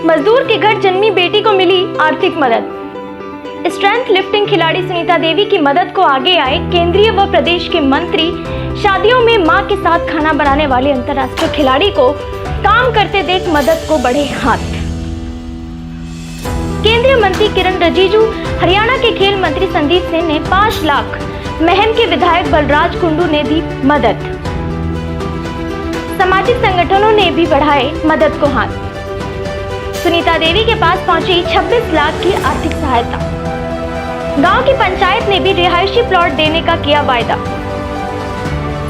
मजदूर के घर जन्मी बेटी को मिली आर्थिक मदद। स्ट्रेंथ लिफ्टिंग खिलाड़ी सुनीता देवी की मदद को आगे आए केंद्रीय व प्रदेश के मंत्री। शादियों में मां के साथ खाना बनाने वाले अंतर्राष्ट्रीय खिलाड़ी को काम करते देख मदद को बढ़े हाथ। केंद्रीय मंत्री किरण रिजिजू, हरियाणा के खेल मंत्री संदीप सिंह ने 5 लाख, महम के विधायक बलराज कुंडू ने दी मदद। सामाजिक संगठनों ने भी बढ़ाए मदद को हाथ। सुनीता देवी के पास पहुंची 26 लाख की आर्थिक सहायता। गांव की पंचायत ने भी रिहायशी प्लॉट देने का किया वायदा।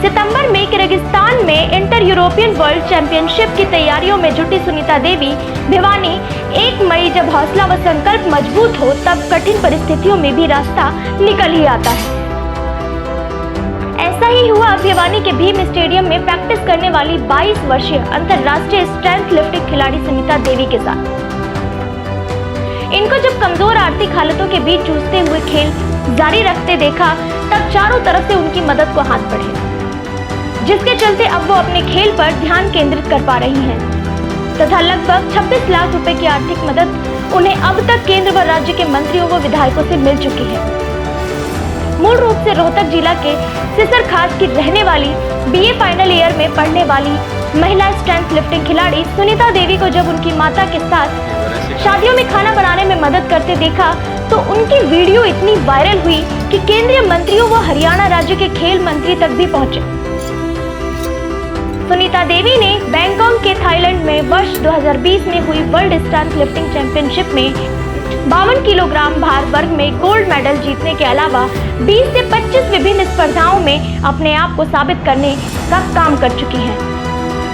सितंबर में किर्गिस्तान में इंटर यूरोपियन वर्ल्ड चैंपियनशिप की तैयारियों में जुटी सुनीता देवी भिवानी। 1 मई जब हौसला व संकल्प मजबूत हो तब कठिन परिस्थितियों में भी रास्ता निकल ही आता है। ऐसा ही हुआ भिवानी के भीम स्टेडियम में प्रैक्टिस करने वाली 22 वर्षीय अंतर्राष्ट्रीय स्ट्रेंथ लिफ्टिंग खिलाड़ी सुनीता देवी के साथ। इनको जब कमजोर आर्थिक हालतों के बीच जूझते हुए खेल जारी रखते देखा तब चारों तरफ से उनकी मदद को हाथ बढ़े, जिसके चलते अब वो अपने खेल पर ध्यान केंद्रित कर पा रही हैं तथा लगभग 26 लाख रुपए की आर्थिक मदद उन्हें अब तक केंद्र व राज्य के मंत्रियों व विधायकों से मिल चुकी है। मूल रूप से रोहतक जिला के सिसर खास की रहने वाली बीए फाइनल ईयर में पढ़ने वाली महिला स्ट्रेंथ लिफ्टिंग खिलाड़ी सुनीता देवी को जब उनकी माता के साथ शादियों में खाना बनाने में मदद करते देखा तो उनकी वीडियो इतनी वायरल हुई कि केंद्रीय मंत्रियों व हरियाणा राज्य के खेल मंत्री तक भी पहुंचे। सुनीता देवी ने बैंकॉक के थाईलैंड में वर्ष 2020 में हुई वर्ल्ड स्ट्रेंथ लिफ्टिंग चैंपियनशिप में 52 किलोग्राम भार वर्ग में गोल्ड मेडल जीतने के अलावा 20 से 25 विभिन्न स्पर्धाओं में अपने आप को साबित करने का काम कर चुकी हैं।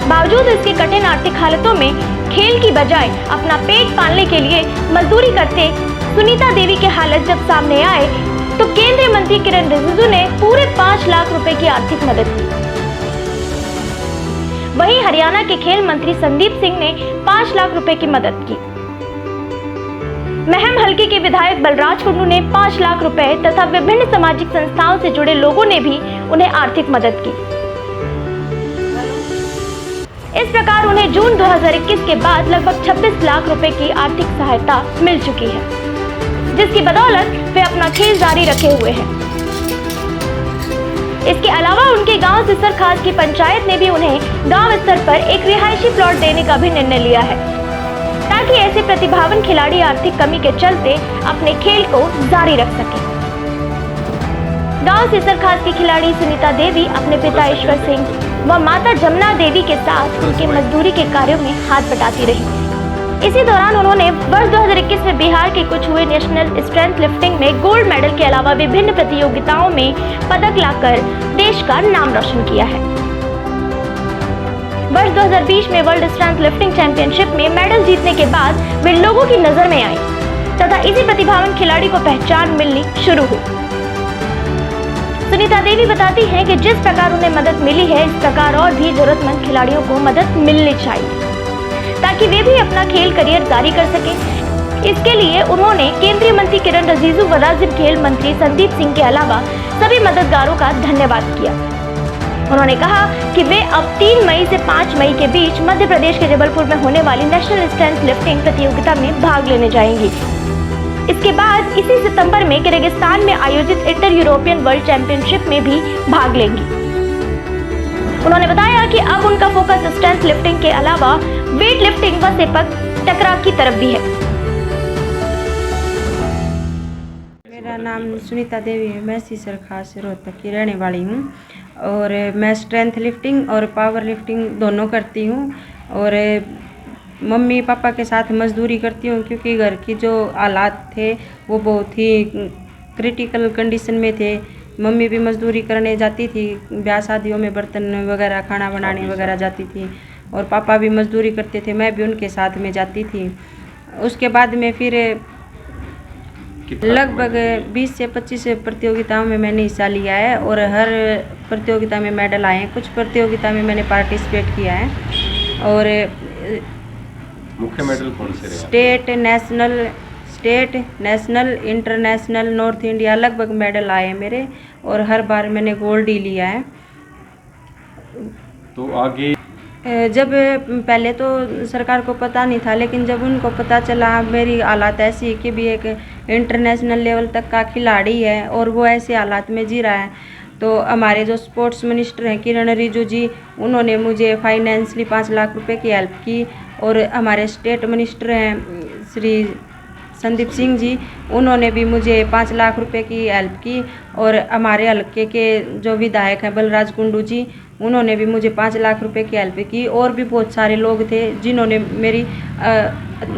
बावजूद इसके कठिन आर्थिक हालतों में खेल की बजाय अपना पेट पालने के लिए मजदूरी करते सुनीता देवी के हालत जब सामने आए तो केंद्रीय मंत्री किरण रिजिजू ने पूरे 5 लाख रुपए की आर्थिक मदद की। वहीं हरियाणा के खेल मंत्री संदीप सिंह ने 5 लाख रुपए की मदद की। महम हलके के विधायक बलराज कुंडू ने 5 लाख रुपए तथा विभिन्न सामाजिक संस्थाओं से जुड़े लोगों ने भी उन्हें आर्थिक मदद की। इस प्रकार उन्हें जून 2021 के बाद लगभग 26 लाख रुपए की आर्थिक सहायता मिल चुकी है, जिसकी बदौलत वे अपना खेल जारी रखे हुए हैं। इसके अलावा उनके गांव सिसर खास की पंचायत ने भी उन्हें गांव स्तर पर एक रिहायशी प्लॉट देने का भी निर्णय लिया है, ताकि ऐसे प्रतिभावान खिलाड़ी आर्थिक कमी के चलते अपने खेल को जारी रख सके। गांव सिसर खास की खिलाड़ी सुनीता देवी अपने पिता ईश्वर सिंह व माता जमुना देवी के साथ उनके मजदूरी के कार्यों में हाथ बटाती रही। इसी दौरान उन्होंने वर्ष 2021 में बिहार के कुछ हुए नेशनल स्ट्रेंथ लिफ्टिंग में गोल्ड मेडल के अलावा विभिन्न प्रतियोगिताओं में पदक लाकर देश का नाम रोशन किया है। वर्ष 2020 में वर्ल्ड स्ट्रेंथ लिफ्टिंग चैंपियनशिप में मेडल जीतने के बाद वे लोगों की नजर में आई तथा इसी प्रतिभावान खिलाड़ी को पहचान मिलनी शुरू हुई। सुनीता देवी बताती हैं कि जिस प्रकार उन्हें मदद मिली है, इस प्रकार और भी जरूरतमंद खिलाड़ियों को मदद मिलनी चाहिए ताकि वे भी अपना खेल करियर जारी कर सकें। इसके लिए उन्होंने केंद्रीय मंत्री किरण रिजिजू व राज्य खेल मंत्री संदीप सिंह के अलावा सभी मददगारों का धन्यवाद किया। उन्होंने कहा कि वे अब 3 मई से 5 मई के बीच मध्य प्रदेश के जबलपुर में होने वाली नेशनल स्ट्रेंथ लिफ्टिंग प्रतियोगिता में भाग लेने जाएंगी। इसके बाद इसी सितंबर में किर्गिस्तान में आयोजित इंटर यूरोपियन वर्ल्ड चैंपियनशिप में भी भाग लेंगी। उन्होंने बताया कि अब उनका फोकस स्ट्रेंथ लिफ्टिंग के अलावा वेट लिफ्टिंग व सेपक टकरा की तरफ भी है। मेरा नाम सुनीता देवी है। मैं सिसर खास रोहतक की रहने वाली हूँ और मैं स्ट्रेंथ लिफ्टिंग और पावर लिफ्टिंग दोनों करती हूँ और मम्मी पापा के साथ मजदूरी करती हूँ क्योंकि घर की जो हालात थे वो बहुत ही क्रिटिकल कंडीशन में थे। मम्मी भी मजदूरी करने जाती थी, ब्याह शादियों में बर्तन वगैरह खाना बनाने वगैरह जाती थी और पापा भी मजदूरी करते थे, मैं भी उनके साथ में जाती थी। उसके बाद में फिर लगभग 20 से 25 प्रतियोगिताओं में मैंने हिस्सा लिया है और हर प्रतियोगिता में मेडल आए हैं। कुछ प्रतियोगिता में मैंने पार्टिसिपेट किया है और मुख्य मेडल कौन से रहे? State national international north India लगभग मेडल आए हैं मेरे और हर बार मैंने गोल्ड ही लिया है। तो आगे जब पहले तो सरकार को पता नहीं था, लेकिन जब उनको पता चला मेरी हालात ऐसी है कि भी एक इंटरनेशनल लेवल तक का खिलाड़ी है और वो ऐसे हालात में जी रहा है, तो हमारे जो स्पोर्ट्स मिनिस्टर हैं किरण रिजिजू जी, उन्होंने मुझे फाइनेंशली 5 लाख रुपए की हेल्प की। और हमारे स्टेट मिनिस्टर हैं श्री संदीप सिंह जी, उन्होंने भी मुझे 5 लाख रुपए की हेल्प की। और हमारे हल्के के जो विधायक हैं बलराज कुंडू जी, उन्होंने भी मुझे 5 लाख रुपए की हेल्प की। और भी बहुत सारे लोग थे जिन्होंने मेरी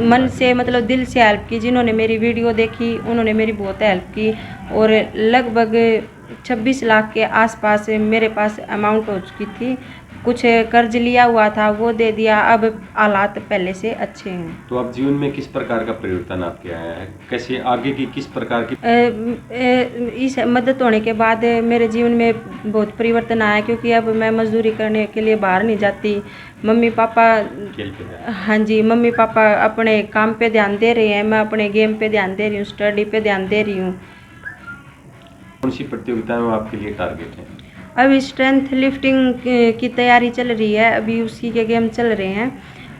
मन से मतलब दिल से हेल्प की, जिन्होंने मेरी वीडियो देखी उन्होंने मेरी बहुत हेल्प की। और लगभग 26 लाख के आसपास मेरे पास अमाउंट हो चुकी थी। कुछ कर्ज लिया हुआ था वो दे दिया, अब हालात पहले से अच्छे हैं। तो अब जीवन में किस प्रकार का परिवर्तन आपके आया है, कैसे आगे की किस प्रकार की इस मदद होने के बाद मेरे जीवन में बहुत परिवर्तन आया, क्योंकि अब मैं मजदूरी करने के लिए बाहर नहीं जाती। मम्मी पापा खेल पे ध्यान? हाँ जी, मम्मी पापा अपने काम पे ध्यान दे रहे हैं, मैं अपने गेम पे ध्यान दे रही हूँ, स्टडी पे ध्यान दे रही हूँ। कौन सी प्रतियोगिता में आपके लिए टारगेट है? अभी स्ट्रेंथ लिफ्टिंग की तैयारी चल रही है, अभी उसी के गेम चल रहे हैं।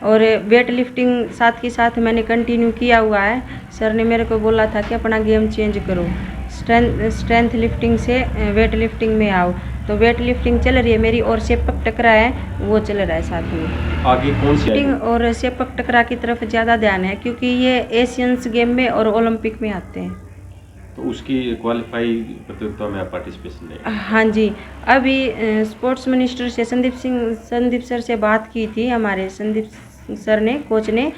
और वेट लिफ्टिंग साथ के साथ मैंने कंटिन्यू किया हुआ है। सर ने मेरे को बोला था कि अपना गेम चेंज करो, स्ट्रेंथ लिफ्टिंग से वेट लिफ्टिंग में आओ, तो वेट लिफ्टिंग चल रही है मेरी। और सेपक टकरा है वो चल रहा है साथ में। आगे कौन सी लिफ्टिंग और सेपक टकरा की तरफ ज़्यादा ध्यान है, क्योंकि ये एशियंस गेम में और ओलंपिक में आते हैं। तो उसकी क्वालिफाई प्रतियोगिता में आप पार्टिसिपेशन लें? हाँ जी, अभी स्पोर्ट्स मिनिस्टर से संदीप सर से बात की थी, हमारे संदीप सर ने, कोच ने,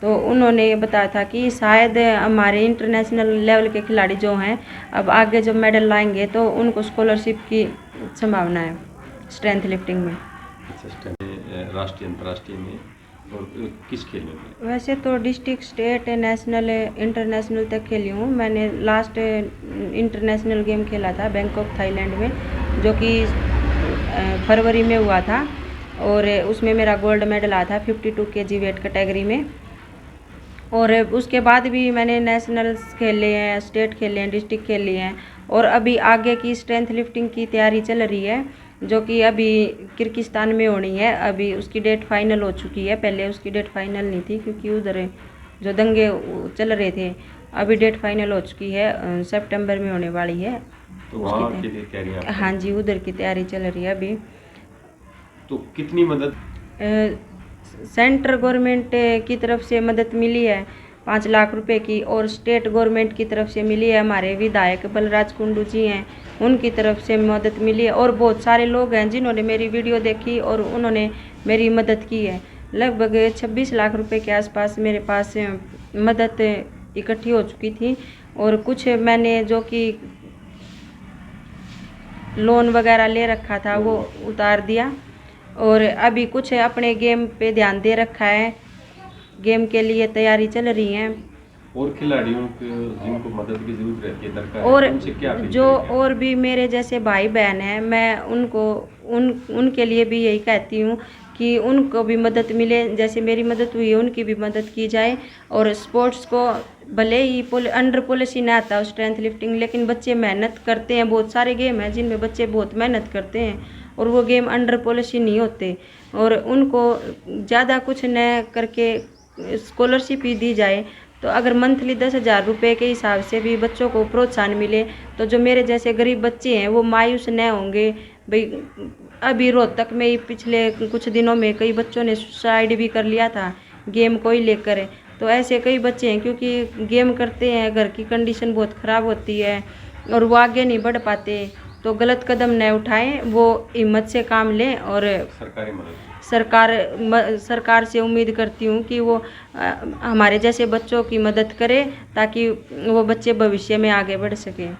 तो उन्होंने बताया था कि शायद हमारे इंटरनेशनल लेवल के खिलाड़ी जो हैं अब आगे जब मेडल लाएंगे तो उनको स्कॉलरशिप की संभावना है स्ट्रेंथ लिफ्टिंग में। अच्छा, राष्ट्रीय अंतर्राष्ट्रीय में और किस खेल में? वैसे तो डिस्ट्रिक्ट, स्टेट, नेशनल, इंटरनेशनल तक खेली हूँ। मैंने लास्ट इंटरनेशनल गेम खेला था बैंकॉक थाईलैंड में, जो कि फरवरी में हुआ था। और उसमें मेरा गोल्ड मेडल आया था 52 kg वेट कैटेगरी में। और उसके बाद भी मैंने नेशनल्स खेले हैं, स्टेट खेले हैं, डिस्ट्रिक्ट खेले हैं। और अभी आगे की स्ट्रेंथ लिफ्टिंग की तैयारी चल रही है, जो कि अभी किर्गिस्तान में होनी है। अभी उसकी डेट फाइनल हो चुकी है, पहले उसकी डेट फाइनल नहीं थी क्योंकि उधर जो दंगे चल रहे थे। अभी डेट फाइनल हो चुकी है, सितंबर में होने वाली है। तो वहाँ के लिए तैयारी आप? हाँ जी, उधर की तैयारी चल रही है अभी। तो कितनी मदद? सेंट्रल गवर्नमेंट की तरफ से मदद मिली है 5 लाख रुपए की, और स्टेट गवर्नमेंट की तरफ से मिली है। हमारे विधायक बलराज कुंडू जी हैं, उनकी तरफ से मदद मिली है। और बहुत सारे लोग हैं जिन्होंने मेरी वीडियो देखी और उन्होंने मेरी मदद की है। लगभग 26 लाख रुपए के आसपास मेरे पास मदद इकट्ठी हो चुकी थी। और कुछ मैंने जो कि लोन वगैरह ले रखा था वो उतार दिया। और अभी कुछ अपने गेम पे ध्यान दे रखा है, गेम के लिए तैयारी चल रही है। और खिलाड़ियों को जिनको मदद की जरूरत रहती है, दरकार है, और उनसे क्या अपील जो करेंगे? और भी मेरे जैसे भाई बहन हैं, मैं उनके लिए भी यही कहती हूँ कि उनको भी मदद मिले, जैसे मेरी मदद हुई है उनकी भी मदद की जाए। और स्पोर्ट्स को भले ही अंडर पॉलिसी ना आता हो स्ट्रेंथ लिफ्टिंग, लेकिन बच्चे मेहनत करते हैं। बहुत सारे गेम हैं जिनमें बच्चे बहुत मेहनत करते हैं और वो गेम अंडर पॉलिसी नहीं होते। और उनको ज़्यादा कुछ न करके स्कॉलरशिप ही दी जाए, तो अगर मंथली 10,000 रुपये के हिसाब से भी बच्चों को प्रोत्साहन मिले, तो जो मेरे जैसे गरीब बच्चे हैं वो मायूस न होंगे। भाई अभी रोहतक में ही पिछले कुछ दिनों में कई बच्चों ने सुसाइड भी कर लिया था गेम को ही लेकर। तो ऐसे कई बच्चे हैं, क्योंकि गेम करते हैं, घर की कंडीशन बहुत ख़राब होती है और वो आगे नहीं बढ़ पाते। तो गलत कदम न उठाएं, वो हिम्मत से काम लें। और सरकारी मदद सरकार से उम्मीद करती हूँ कि वो हमारे जैसे बच्चों की मदद करे, ताकि वो बच्चे भविष्य में आगे बढ़ सकें।